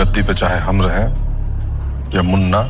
गद्दी पे चाहे हम रहें या मुन्ना,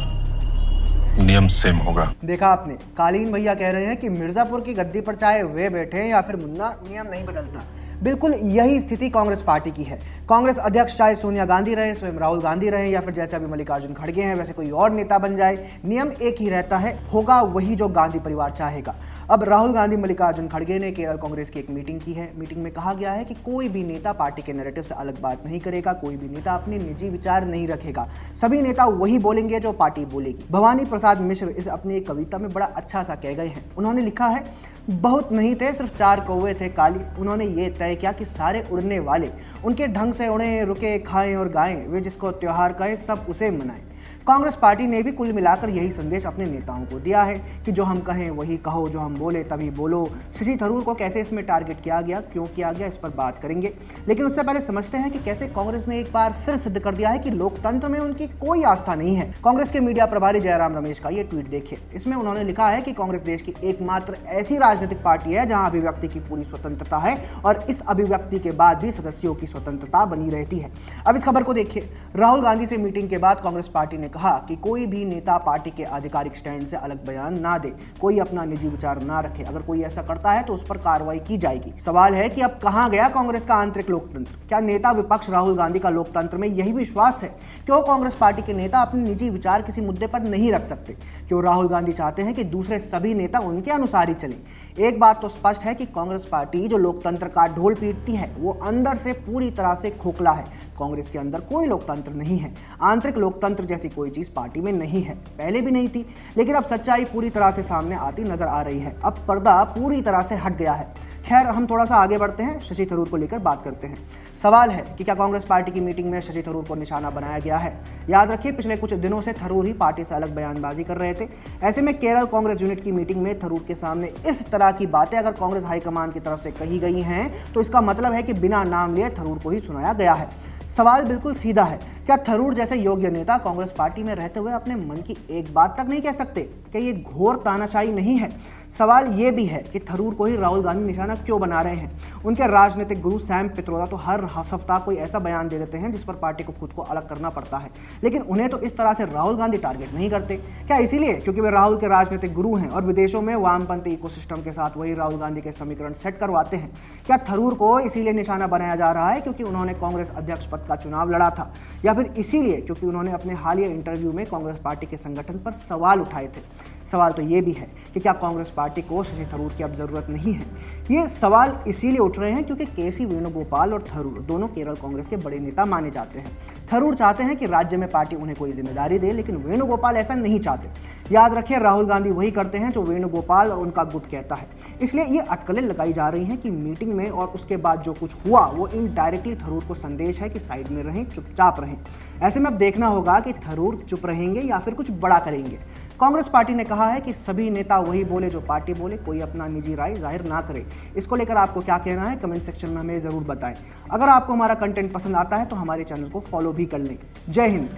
नियम सेम होगा। देखा आपने, कालीन भैया कह रहे हैं कि मिर्जापुर की गद्दी पर चाहे वे बैठे या फिर मुन्ना, नियम नहीं बदलता। बिल्कुल यही स्थिति कांग्रेस पार्टी की है। कांग्रेस अध्यक्ष चाहे सोनिया गांधी रहे, स्वयं राहुल गांधी रहे, या फिर जैसे अभी मल्लिकार्जुन खड़गे हैं वैसे कोई और नेता बन जाए, नियम एक ही रहता है, होगा वही जो गांधी परिवार चाहेगा। अब राहुल गांधी मल्लिकार्जुन खड़गे ने केरल कांग्रेस की एक मीटिंग की है। मीटिंग में कहा गया है कि कोई भी नेता पार्टी के नैरेटिव से अलग बात नहीं करेगा, कोई भी नेता अपने निजी विचार नहीं रखेगा, सभी नेता वही बोलेंगे जो पार्टी बोलेगी। भवानी प्रसाद मिश्र इस अपनी एक कविता में बड़ा अच्छा सा कह गए हैं। उन्होंने लिखा है, बहुत नहीं थे, सिर्फ 4 कौवे थे काली, उन्होंने ये तय किया कि सारे उड़ने वाले उनके ढंग से उड़ें, रुके, खाएं और गाएं, वे जिसको त्योहार कहे सब उसे मनाएं। कांग्रेस पार्टी ने भी कुल मिलाकर यही संदेश अपने नेताओं को दिया है कि जो हम कहें वही कहो, जो हम बोले तभी बोलो। शशि थरूर को कैसे इसमें टारगेट किया गया, क्यों किया गया, इस पर बात करेंगे, लेकिन उससे पहले समझते हैं कि कैसे कांग्रेस ने एक बार फिर सिद्ध कर दिया है कि लोकतंत्र में उनकी कोई आस्था नहीं है। कांग्रेस के मीडिया प्रभारी जयराम रमेश का ये ट्वीट देखिए। इसमें उन्होंने लिखा है कि कांग्रेस देश की एकमात्र ऐसी राजनीतिक पार्टी है जहां अभिव्यक्ति की पूरी स्वतंत्रता है और इस अभिव्यक्ति के बाद भी सदस्यों की स्वतंत्रता बनी रहती है। अब इस खबर को देखिए। राहुल गांधी से मीटिंग के बाद कांग्रेस पार्टी ने कहा कि कोई भी नेता पार्टी के आधिकारिक स्टैंड से अलग बयान ना दे, कोई अपना निजी विचार ना रखे, अगर कोई ऐसा करता है तो उस पर कार्रवाई की जाएगी। सवाल है कि अब कहां गया कांग्रेस का आंतरिक लोकतंत्र? क्या नेता विपक्ष राहुल गांधी का लोकतंत्र में यही विश्वास है? क्यों कांग्रेस पार्टी के नेता अपने निजी विचार किसी मुद्दे पर नहीं रख सकते? क्यों राहुल गांधी चाहते हैं कि दूसरे सभी नेता उनके अनुसार ही चलें? एक बात तो स्पष्ट है कि कांग्रेस पार्टी जो लोकतंत्र का ढोल पीटती है वो अंदर से पूरी तरह से खोखला है। कांग्रेस के अंदर कोई लोकतंत्र नहीं है। आंतरिक लोकतंत्र जैसी कोई चीज पार्टी में नहीं है, पहले भी नहीं थी, लेकिन अब सच्चाई पूरी तरह से सामने आती नजर आ रही है। अब पर्दा पूरी तरह से हट गया है। खैर, हम थोड़ा सा आगे बढ़ते हैं, शशि थरूर को लेकर बात करते हैं। सवाल है कि क्या कांग्रेस पार्टी की मीटिंग में शशि थरूर को निशाना बनाया गया है? याद रखिए, पिछले कुछ दिनों से थरूर ही पार्टी से अलग बयानबाजी कर रहे थे। ऐसे में केरल कांग्रेस यूनिट की मीटिंग में थरूर के सामने इस तरह की बातें अगर कांग्रेस हाईकमान की तरफ से कही गई हैं तो इसका मतलब है कि बिना नाम लिए थरूर को ही सुनाया गया है। सवाल बिल्कुल सीधा है, क्या थरूर जैसे योग्य नेता कांग्रेस पार्टी में रहते हुए अपने मन की एक बात तक नहीं कह सकते? क्या ये घोर तानाशाही नहीं है? सवाल ये भी है कि थरूर को ही राहुल गांधी निशाना क्यों बना रहे हैं? उनके राजनीतिक गुरु सैम पित्रोदा तो हर सप्ताह कोई ऐसा बयान दे देते हैं जिस पर पार्टी को खुद को अलग करना पड़ता है, लेकिन उन्हें तो इस तरह से राहुल गांधी टारगेट नहीं करते। क्या इसीलिए क्योंकि वे राहुल के राजनीतिक गुरु हैं और विदेशों में वामपंथी इकोसिस्टम के साथ वही राहुल गांधी के समीकरण सेट करवाते हैं? क्या थरूर को इसीलिए निशाना बनाया जा रहा है क्योंकि उन्होंने कांग्रेस अध्यक्ष पद का चुनाव लड़ा था, या फिर इसीलिए क्योंकि उन्होंने अपने हालिया इंटरव्यू में कांग्रेस पार्टी के संगठन पर सवाल उठाए थे? सवाल तो ये भी है कि क्या कांग्रेस पार्टी को शशि थरूर की अब जरूरत नहीं है? ये सवाल इसीलिए उठ रहे हैं क्योंकि केसी वेणुगोपाल और थरूर दोनों केरल कांग्रेस के बड़े नेता माने जाते हैं। थरूर चाहते हैं कि राज्य में पार्टी उन्हें कोई जिम्मेदारी दे, लेकिन वेणुगोपाल ऐसा नहीं चाहते। याद रखिए, राहुल गांधी वही करते हैं जो वेणुगोपाल और उनका गुट कहता है। इसलिए ये अटकलें लगाई जा रही हैं कि मीटिंग में और उसके बाद जो कुछ हुआ वो इनडायरेक्टली थरूर को संदेश है कि साइड में रहें, चुपचाप रहें। ऐसे में अब देखना होगा कि थरूर चुप रहेंगे या फिर कुछ बड़ा करेंगे। कांग्रेस पार्टी ने कहा है कि सभी नेता वही बोले जो पार्टी बोले, कोई अपना निजी राय जाहिर ना करे। इसको लेकर आपको क्या कहना है, कमेंट सेक्शन में हमें ज़रूर बताएं। अगर आपको हमारा कंटेंट पसंद आता है तो हमारे चैनल को फॉलो भी कर लें। जय हिंद।